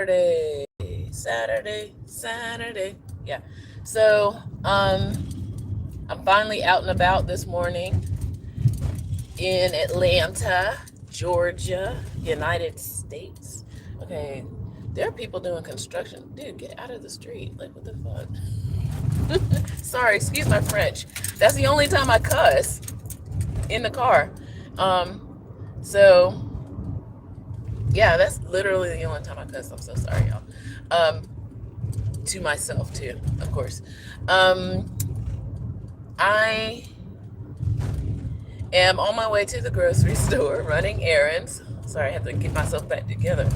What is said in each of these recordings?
Saturday. Yeah. So, I'm finally out and about this morning in Atlanta, Georgia, United States. Okay, there are people doing construction. Dude, get out of the street. Like, what the fuck? Sorry, excuse my French. That's the only time I cuss in the car. So yeah, that's literally the only time I cuss. I'm so sorry, y'all. To myself too, of course. Um, I am on my way to the grocery store running errands. Sorry, I have to get myself back together.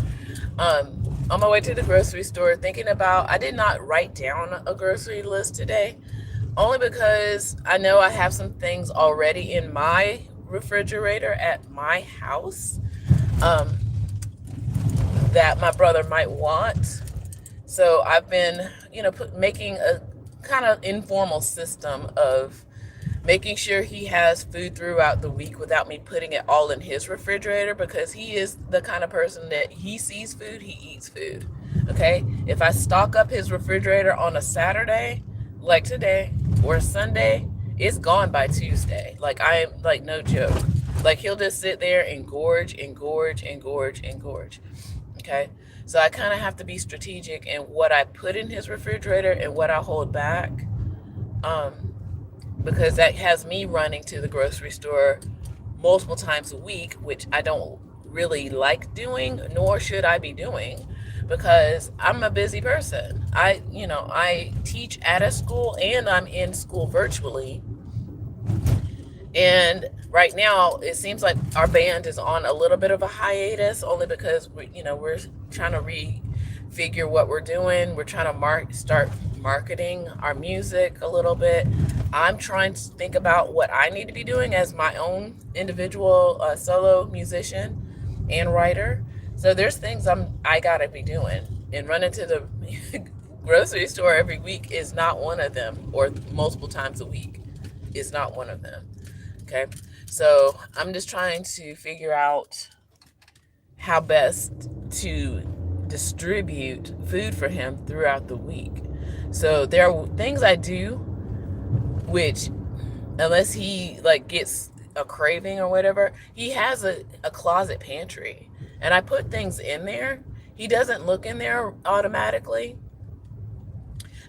On my way to the grocery store, thinking about, I did not write down a grocery list today, only because I know I have some things already in my refrigerator at my house um, that my brother might want. So I've been, making a kind of informal system of making sure he has food throughout the week without me putting it all in his refrigerator, because he is the kind of person that he sees food, he eats food. Okay? If I stock up his refrigerator on a Saturday, like today, or a Sunday, it's gone by Tuesday. Like, I am, like, no joke. Like, he'll just sit there and gorge and gorge and gorge and gorge. Okay? So I kind of have to be strategic in what I put in his refrigerator and what I hold back. Um, because that has me running to the grocery store multiple times a week, which I don't really like doing, nor should I be doing, because I'm a busy person. I teach at a school and I'm in school virtually. And right now, it seems like our band is on a little bit of a hiatus, only because we're trying to refigure what we're doing. We're trying to start marketing our music a little bit. I'm trying to think about what I need to be doing as my own individual solo musician and writer. So there's things I gotta be doing, and running to the grocery store every week is not one of them, or multiple times a week is not one of them. Okay. So I'm just trying to figure out how best to distribute food for him throughout the week. So there are things I do, which, unless he like gets a craving or whatever, he has a closet pantry. And I put things in there. He doesn't look in there automatically.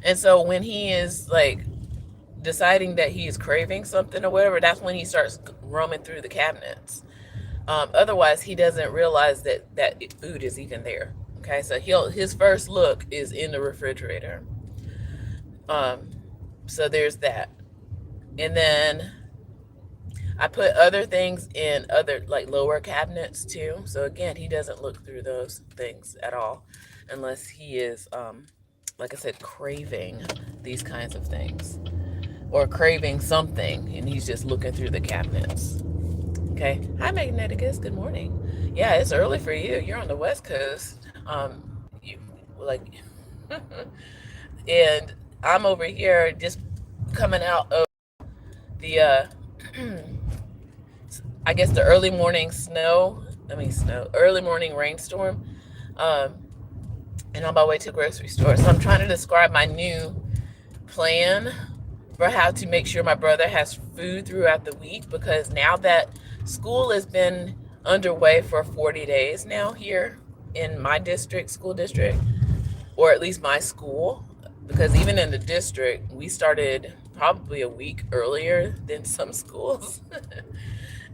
And so when he is like deciding that he is craving something or whatever, that's when he starts roaming through the cabinets. Otherwise, he doesn't realize that food is even there. Okay, so his first look is in the refrigerator. Um, so there's that, and then I put other things in other, like, lower cabinets too. So again, he doesn't look through those things at all, unless he is, like I said, craving these kinds of things, or craving something, and he's just looking through the cabinets. Okay. Hi, Magneticus. Good morning. Yeah, it's early for you. You're on the West Coast. You like, and I'm over here just coming out of the, I guess, the early morning snow. I mean, early morning rainstorm. Um, and on my way to the grocery store. So I'm trying to describe my new plan for how to make sure my brother has food throughout the week, because now that school has been underway for 40 days now here in my school district, or at least my school, because even in the district, we started probably a week earlier than some schools.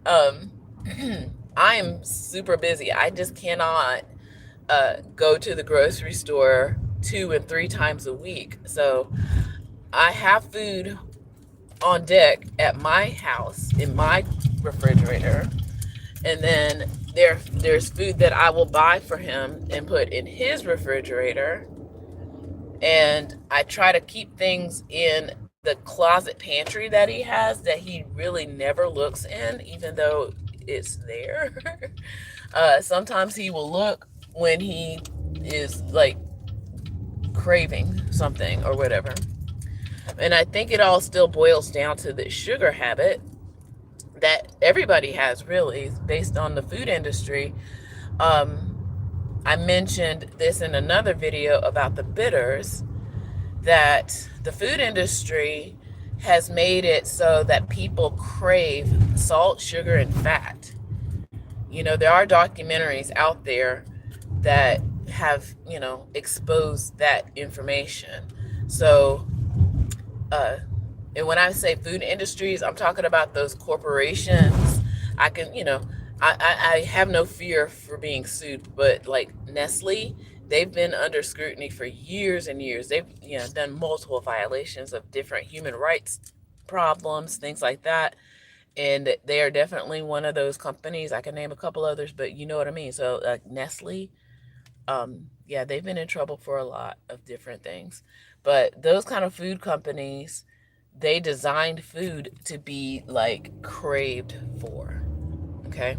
um, I am super busy. I just cannot go to the grocery store 2 and 3 times a week. So I have food on deck at my house in my refrigerator, and then there's food that I will buy for him and put in his refrigerator. And I try to keep things in the closet pantry that he has, that he really never looks in, even though it's there. Sometimes he will look when he is like craving something or whatever. And I think it all still boils down to the sugar habit that everybody has, really, based on the food industry. Um, I mentioned this in another video about the bitters, that the food industry has made it so that people crave salt, sugar, and fat. You know, there are documentaries out there that have, exposed that information. So, uh, and when I say food industries, I'm talking about those corporations. I can, I have no fear for being sued, but like Nestle, they've been under scrutiny for years and years. They've, done multiple violations of different human rights problems, things like that. And they are definitely one of those companies. I can name a couple others, but you know what I mean. So, like Nestle, yeah, they've been in trouble for a lot of different things. But those kind of food companies, they designed food to be like craved for. Okay.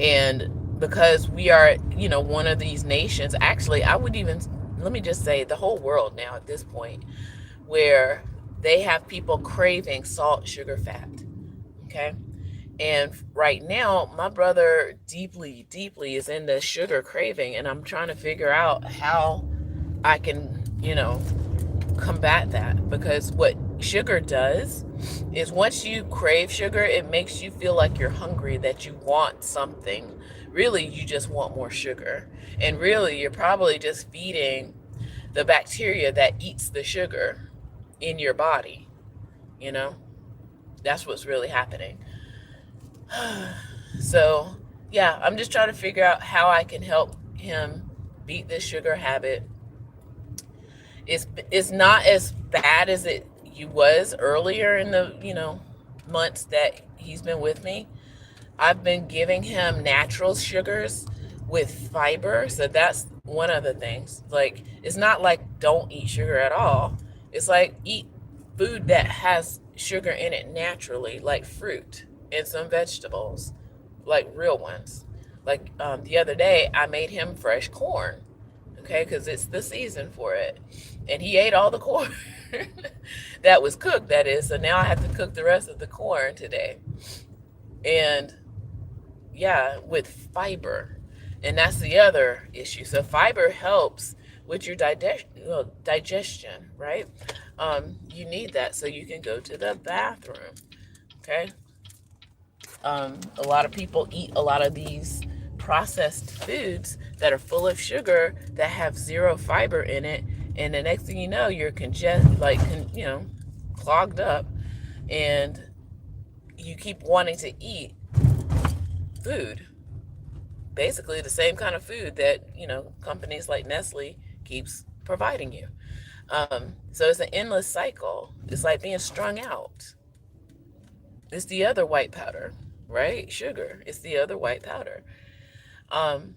And because we are, one of these nations, actually, I would even, let me just say, the whole world now at this point, where they have people craving salt, sugar, fat. Okay. And right now, my brother deeply, deeply is in the sugar craving, and I'm trying to figure out how I can, combat that. Because what sugar does is once you crave sugar, it makes you feel like you're hungry, that you want something. Really, you just want more sugar. And really, you're probably just feeding the bacteria that eats the sugar in your body. You know, that's what's really happening. So, yeah, I'm just trying to figure out how I can help him beat this sugar habit. It's not as bad as it you was earlier in the, months that he's been with me. I've been giving him natural sugars with fiber, so that's one of the things. Like, it's not like don't eat sugar at all. It's like eat food that has sugar in it naturally, like fruit and some vegetables, like real ones. Like, the other day, I made him fresh corn, okay, because it's the season for it. And he ate all the corn that was cooked, that is. So now I have to cook the rest of the corn today. And yeah, with fiber. And that's the other issue. So fiber helps with your digestion, right? You need that so you can go to the bathroom. Okay. A lot of people eat a lot of these processed foods that are full of sugar that have zero fiber in it, and the next thing you know, you're clogged up, and you keep wanting to eat food, basically the same kind of food that companies like Nestle keeps providing you. So it's an endless cycle. It's like being strung out. It's the other white powder, right? Sugar. It's the other white powder. Um,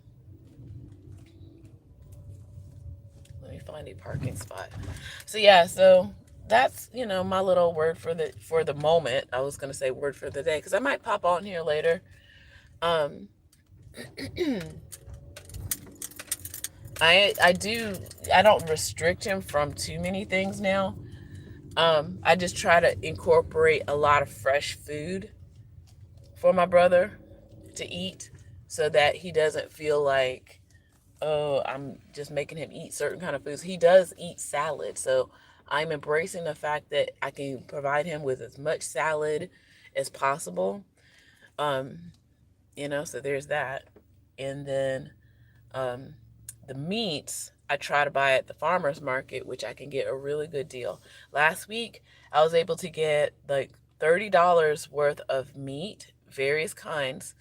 Let me find a parking spot. So yeah, so that's my little word for the moment. I was gonna say word for the day because I might pop on here later. Um, I don't restrict him from too many things now. I just try to incorporate a lot of fresh food for my brother to eat so that he doesn't feel like, oh, I'm just making him eat certain kind of foods. He does eat salad, so I'm embracing the fact that I can provide him with as much salad as possible. Um, so there's that. And then um, the meats I try to buy at the farmer's market, which I can get a really good deal. Last week, I was able to get like $30 worth of meat, various kinds,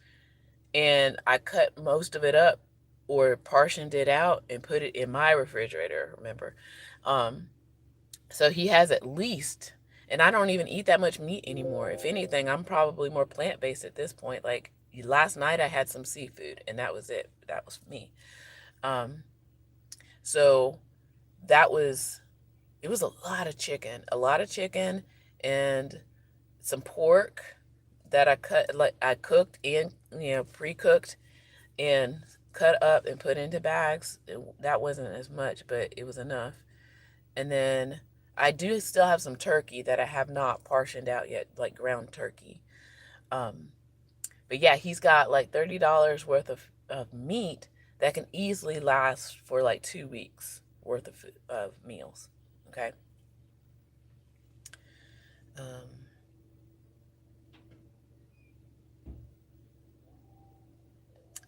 and I cut most of it up or portioned it out and put it in my refrigerator, remember? Um, so he has at least, and I don't even eat that much meat anymore. If anything, I'm probably more plant based at this point. Like last night, I had some seafood, and that was it. That was me. Um, so that was, it was a lot of chicken, and some pork that I cooked and pre-cooked and cut up and put into bags. That wasn't as much, but it was enough. And then I do still have some turkey that I have not portioned out yet, like ground turkey. Um, but yeah, he's got like $30 worth of meat that can easily last for like 2 weeks worth of meals. Okay. Um,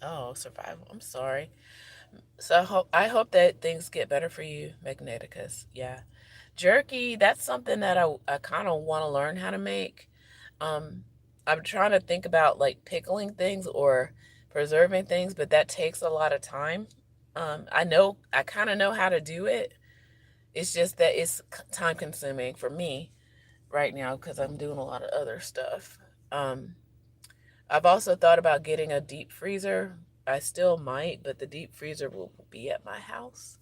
oh, survival. I'm sorry. So I hope that things get better for you, Magneticus. Yeah. Jerky, that's something that I kind of want to learn how to make. Um, I'm trying to think about like pickling things or preserving things, but that takes a lot of time. I kind of know how to do it. It's just that it's time consuming for me right now because I'm doing a lot of other stuff. Um, I've also thought about getting a deep freezer. I still might, but the deep freezer will be at my house.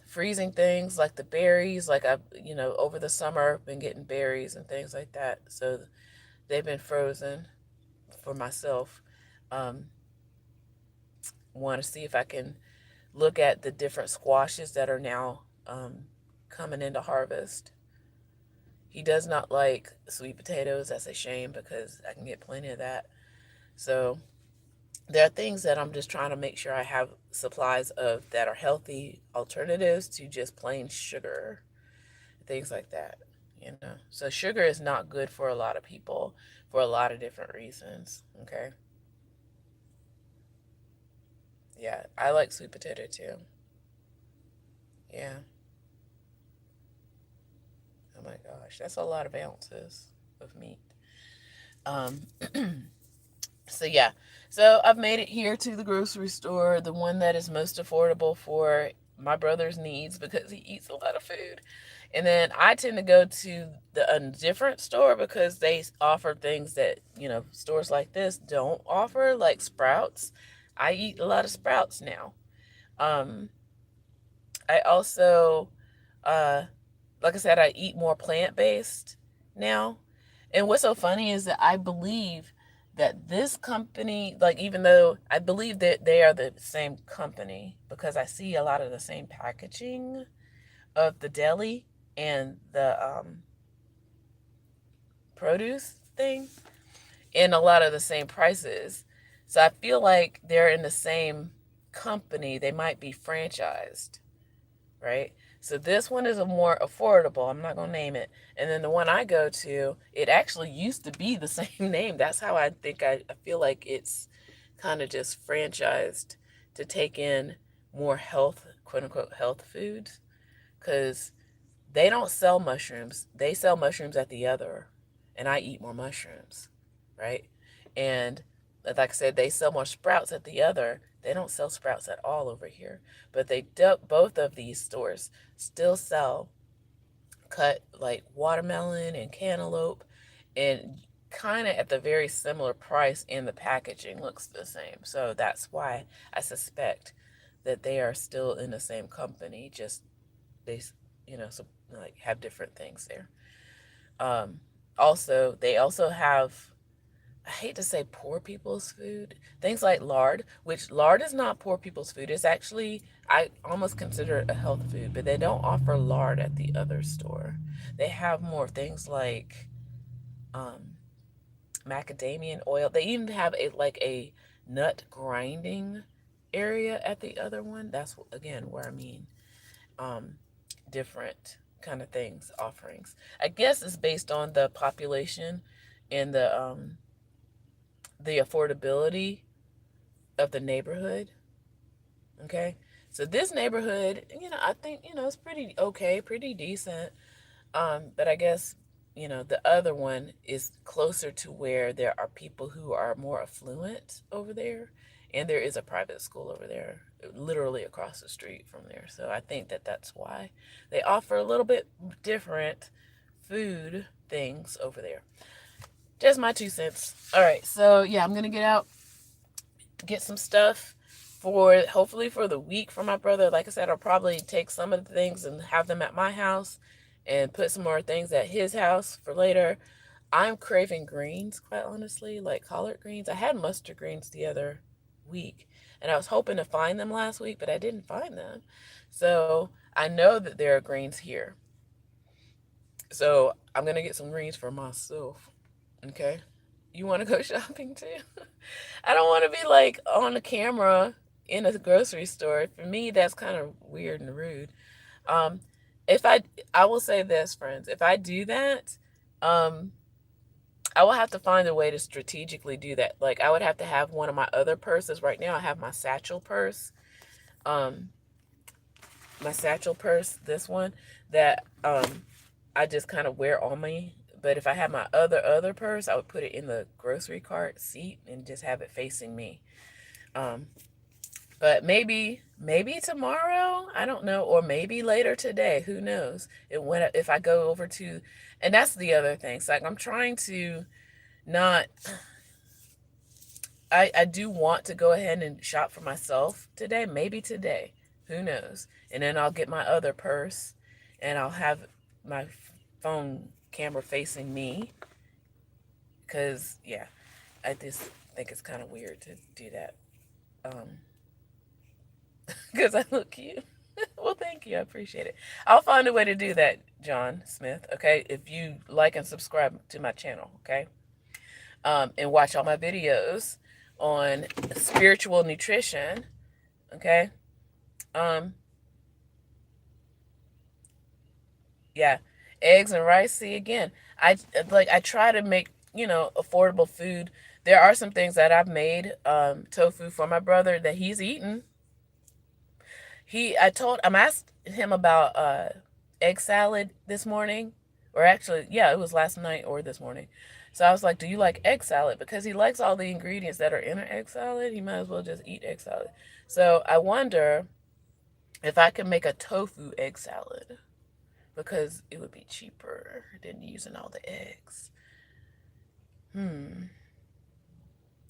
Freezing things like the berries, like over the summer, I've been getting berries and things like that. So they've been frozen for myself. Um, Want to see if I can look at the different squashes that are now coming into harvest. He does not like sweet potatoes. That's a shame because I can get plenty of that. So there are things that I'm just trying to make sure I have supplies of that are healthy alternatives to just plain sugar, things like that. So sugar is not good for a lot of people for a lot of different reasons. Okay. Yeah, I like sweet potato too. Yeah. Oh my gosh, that's a lot of ounces of meat. Um, so yeah, so I've made it here to the grocery store, the one that is most affordable for my brother's needs because he eats a lot of food. And then I tend to go to a different store because they offer things that, stores like this don't offer, like Sprouts. I eat a lot of Sprouts now. Um, I also, uh, like I said, I eat more plant based now. And what's so funny is that I believe that this company, like, even though I believe that they are the same company because I see a lot of the same packaging of the deli and the produce thing and a lot of the same prices. So I feel like they're in the same company. They might be franchised, right? So this one is a more affordable. I'm not gonna name it. And then the one I go to, it actually used to be the same name. That's how I think I feel like it's kind of just franchised to take in more health, quote unquote, health foods. Because they don't sell mushrooms. They sell mushrooms at the other, and I eat more mushrooms, right? And like I said, they sell more sprouts at the other. They don't sell sprouts at all over here, but both of these stores still sell cut like watermelon and cantaloupe, and kind of at the very similar price, and the packaging looks the same. So that's why I suspect that they are still in the same company. Just they, so like have different things there. Um, Also, they also have, I hate to say poor people's food, things like lard, which lard is not poor people's food. It's actually, I almost consider it a health food, but they don't offer lard at the other store. They have more things like um, macadamia oil. They even have a nut grinding area at the other one. That's again where I mean um, different kind of things, offerings. I guess it's based on the population and the affordability of the neighborhood. Okay, so this neighborhood, I think it's pretty okay, pretty decent. But I guess the other one is closer to where there are people who are more affluent over there, and there is a private school over there, literally across the street from there. So I think that that's why they offer a little bit different food things over there. Just my 2 cents. All right, so yeah, I'm gonna get out, get some stuff for hopefully for the week for my brother. Like I said, I'll probably take some of the things and have them at my house and put some more things at his house for later. I'm craving greens, quite honestly, like collard greens. I had mustard greens the other week, and I was hoping to find them last week, but I didn't find them. So I know that there are greens here. So I'm going to get some greens for myself. Okay. You want to go shopping too? I don't want to be like on the camera in a grocery store. For me, that's kind of weird and rude. Um, if I will say this, friends, if I do that, um, I will have to find a way to strategically do that. Like I would have to have one of my other purses. Right now, I have my satchel purse. Um, my satchel purse, this one that I just kind of wear on me. But if I had my other purse, I would put it in the grocery cart seat and just have it facing me. Um, but maybe tomorrow, I don't know, or maybe later today, who knows? It went if I go over to, and that's the other thing. So like I'm trying to not. I do want to go ahead and shop for myself today, maybe today, who knows? And then I'll get my other purse, and I'll have my phone camera facing me, because yeah, I just think it's kind of weird to do that. Because I look cute. Well, thank you. I appreciate it. I'll find a way to do that, John Smith. Okay, if you like and subscribe to my channel, okay, and watch all my videos on spiritual nutrition, okay. Yeah, eggs and rice. See, again, I try to make affordable food. There are some things that I've made tofu for my brother that he's eaten. I'm asked him about egg salad this morning, or actually, yeah, it was last night or this morning. So I was like, "Do you like egg salad?" Because he likes all the ingredients that are in an egg salad. He might as well just eat egg salad. So I wonder if I could make a tofu egg salad, because it would be cheaper than using all the eggs.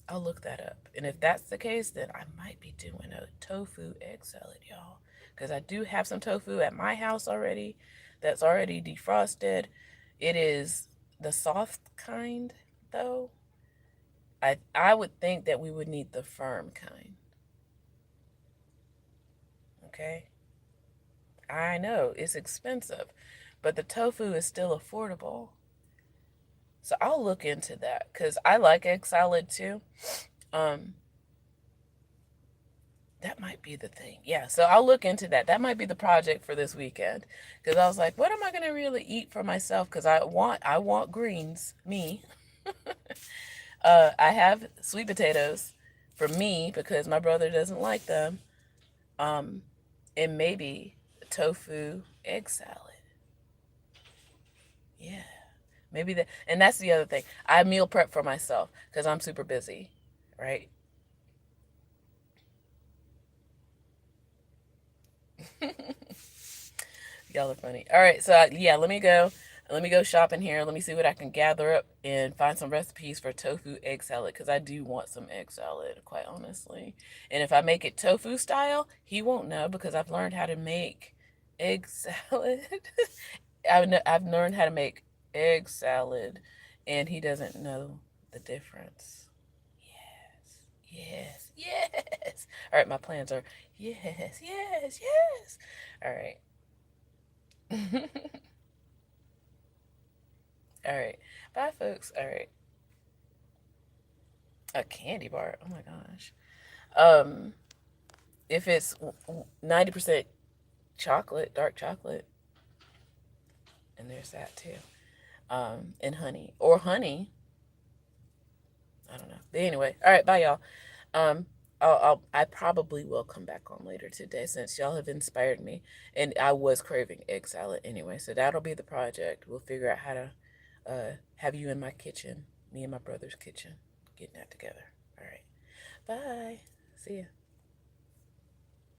I'll look that up. And if that's the case, then I might be doing a tofu egg salad, y'all. Because I do have some tofu at my house already that's already defrosted. It is the soft kind, though. I would think that we would need the firm kind. Okay? I know it's expensive, but the tofu is still affordable. So I'll look into that because I like egg salad too. Um, that might be the thing. Yeah, so I'll look into that. That might be the project for this weekend, because I was like, what am I gonna really eat for myself? Because I want greens. Me, I have sweet potatoes for me because my brother doesn't like them. Um, and maybe tofu egg salad. Yeah, maybe that. And that's the other thing. I meal prep for myself because I'm super busy, right? Y'all are funny. All right, so yeah, let me go. Let me go shopping here. Let me see what I can gather up and find some recipes for tofu egg salad, because I do want some egg salad, quite honestly. And if I make it tofu style, he won't know because I've learned how to make egg salad. I've learned how to make egg salad, and he doesn't know the difference. Yes, yes, yes. All right, my plans are yes, yes, yes. All right. All right. Bye, folks. All right. A candy bar. Oh my gosh. Um, if it's 90% chocolate, dark chocolate, and there's that too. And honey or honey. I don't know. But anyway, all right. Bye, y'all. Um, I probably will come back on later today since y'all have inspired me, and I was craving egg salad anyway. So that'll be the project. We'll figure out how to have you in my kitchen, me and my brother's kitchen, getting that together. All right. Bye. See ya.